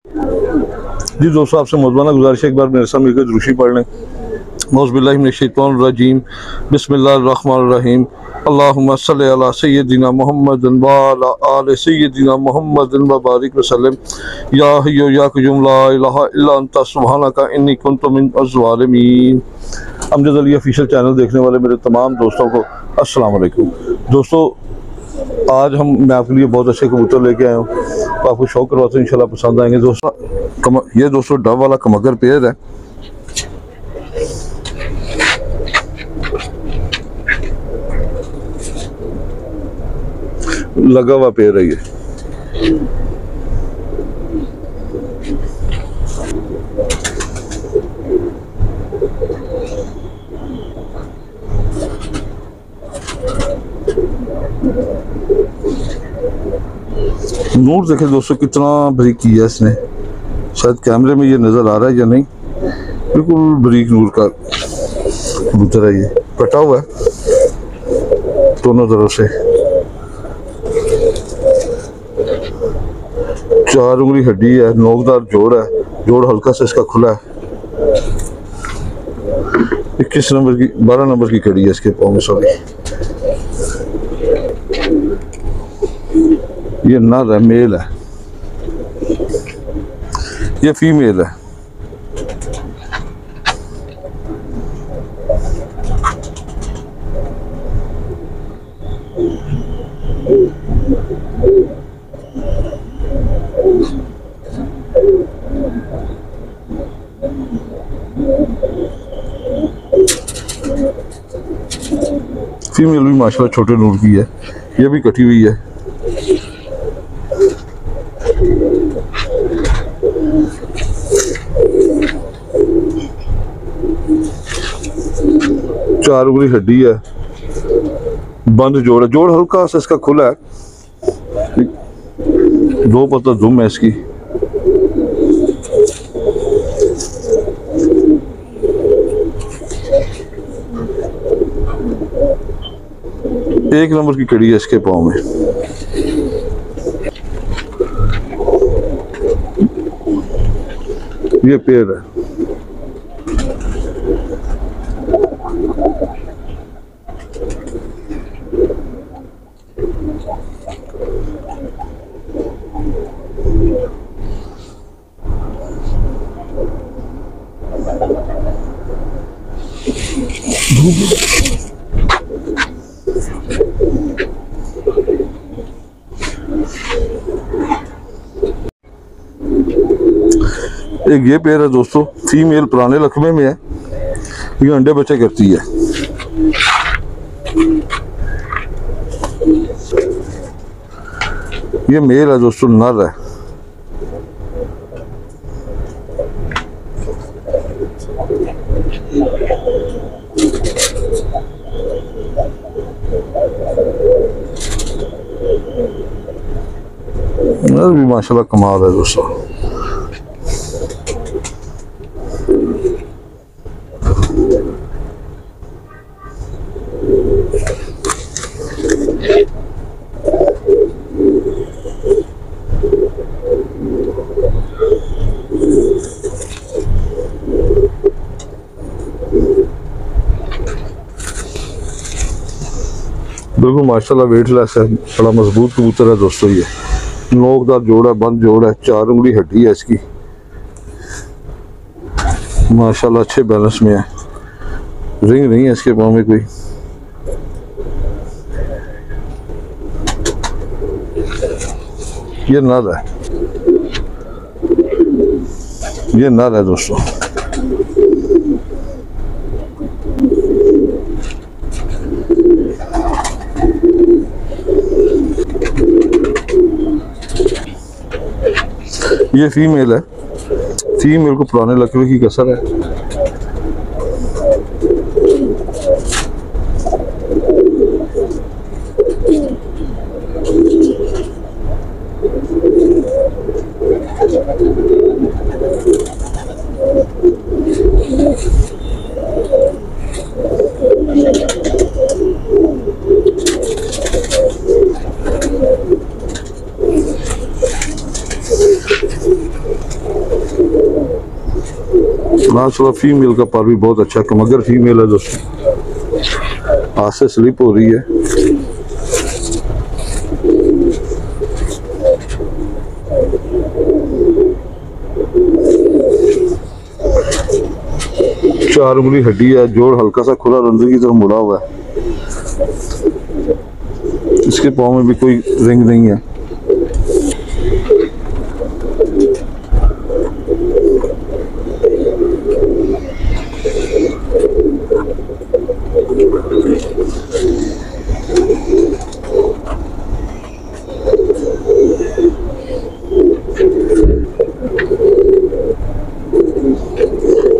जी दोस्तों, आपसे मौजूदा गुजारिश है, एक बार मेरे साथ मिलकर दुरूशी पढ़ लें। मौज़ुबिल्लाहिमिनश्शैतानिर्रजीम, बिस्मिल्लाहिर्रहमानिर्रहीम। अल्लाहुम्मा सल्लि अला सय्यिदिना मुहम्मदिन व अला आलि सय्यिदिना मुहम्मदिन व बारिक वसल्लम। या हय्यु या क़य्यूम ला इलाहा इल्ला अंता सुब्हानका इन्नी कुन्तु मिनज़ ज़ालिमीन। अमजद अली ऑफिशियल चैनल देखने वाले मेरे तमाम दोस्तों को अस्सलाम वालेकुम। दोस्तों, आज मैं आपके लिए बहुत अच्छे कबूतर लेके आया हूँ, तो आपको शौक करवाते हैं, इंशाल्लाह पसंद आएंगे। दोस्तों, ये दोस्तों डब वाला कमगर पेयर है। लगा हुआ पेड़ है ये। नूर देखे दोस्तों कितना बारीक किया इसने, शायद कैमरे में ये नजर आ रहा है या नहीं, बिल्कुल बारीक नूर का कबूतर है। ये कटा हुआ है दोनों तरफ से, 4 उंगली हड्डी है, नोकदार जोड़ है, जोड़ हल्का सा इसका खुला है। 21 नंबर की 12 नंबर की कड़ी है इसके पाँव में। सॉरी, ये नर है, मेल है, ये फीमेल है। फीमेल भी माशाल्लाह छोटे नूर की है, ये भी कटी हुई है। चार उंगली हड्डी है, बंद जोड़ है, जोड़ हल्का सा इसका खुला है, 2 पत्ता दुम है इसकी। एक नंबर की कड़ी है इसके पाँव में। ये पेड़ है। एक ये पेड़ है दोस्तों, फीमेल पुराने लकमे में है, ये अंडे बच्चे करती है। ये मेल है दोस्तों, नर है। नर भी माशाल्लाह कमाल है दोस्तों। बिल्कुल माशाल्लाह वेटलेस है, बड़ा मजबूत कबूतर है दोस्तों। ये नोकदार जोड़ है, बंद जोड़ है, 4 उंगली हड्डी है इसकी, माशाल्लाह अच्छे बैलेंस में है। रिंग नहीं है इसके पाँव में कोई। ये नर है, ये नर है दोस्तों। ये फीमेल है, फीमेल को पुराने लकवे की कसर है। माशाल्लाह फीमेल का पर भी बहुत अच्छा है, मगर फीमेल है दोस्तों, हाथ से स्लिप हो रही है। चार उंगली हड्डी है, जोड़ हल्का सा खुला अंदर की तरफ मुड़ा हुआ है। इसके पाँव में भी कोई रिंग नहीं है।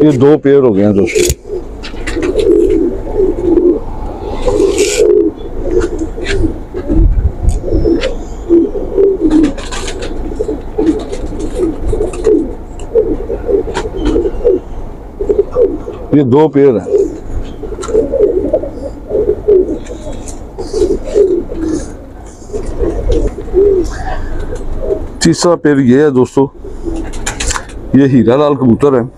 ये दो पेयर हो गए हैं दोस्तों। ये दो पेयर हैं। तीसरा पेयर ये है दोस्तों, ये हीरा लाल कबूतर है।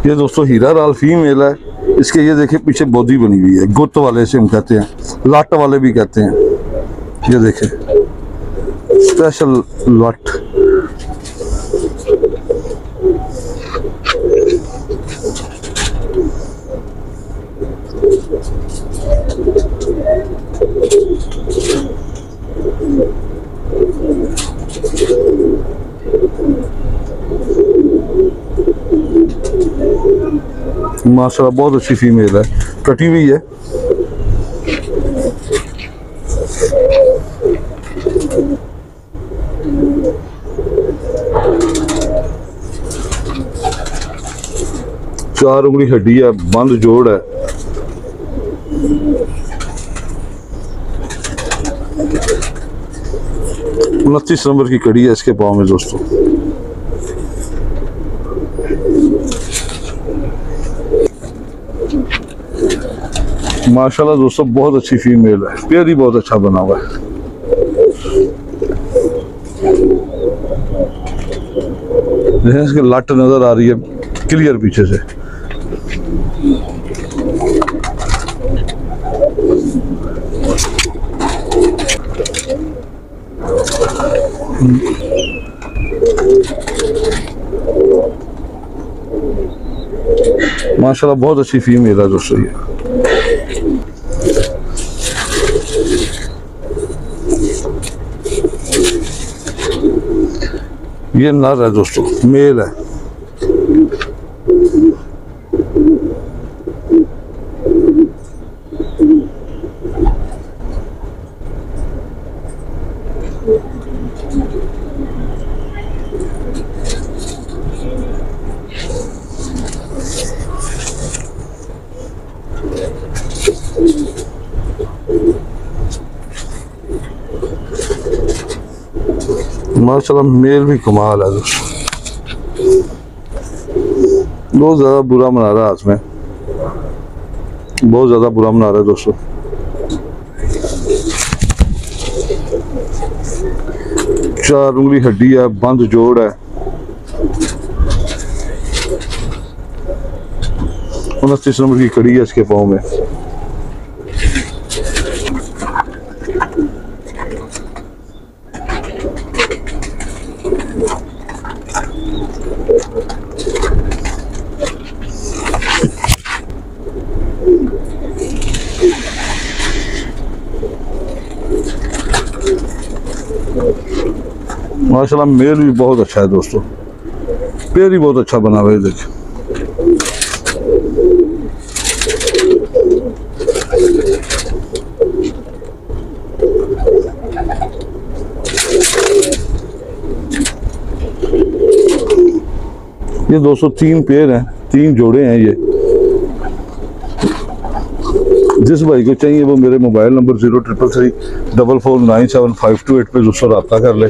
ये दोस्तों हीरा लाल फीमेल है। इसके ये देखिए पीछे बॉडी बनी हुई है, गुत वाले से हम कहते हैं, लट वाले भी कहते हैं। ये देखें स्पेशल लट। माशाल्लाह बहुत अच्छी फीमेल है, कटी हुई है। चार उंगली हड्डी है, बंद जोड़ है। उनतीस नंबर की कड़ी है इसके पाँव में दोस्तों। माशाल्लाह दोस्तों बहुत अच्छी फीमेल है, पेयर ही बहुत अच्छा बना हुआ है। देखें इसके लट नजर आ रही है क्लियर पीछे से। माशाल्लाह बहुत अच्छी फीमेल है दोस्तों। ये नर है दोस्तों, मेल है। माशाल्लाह मेल भी कमाल है दोस्तों, बहुत ज्यादा बुरा मना रहा है हाथ में, बहुत ज्यादा बुरा मना रहा है दोस्तों। चार उंगली हड्डी है, बंद जोड़ है। 29 नंबर की कड़ी है इसके पाँव में। माशाल्लाह मेल भी बहुत अच्छा है दोस्तों, पेड़ ही बहुत अच्छा बना हुआ है। देखिए ये 203 पेड़ हैं, 3 जोड़े हैं। ये जिस भाई को चाहिए वो मेरे मोबाइल नंबर 0333449752 पे दोस्तों रब्ता कर ले।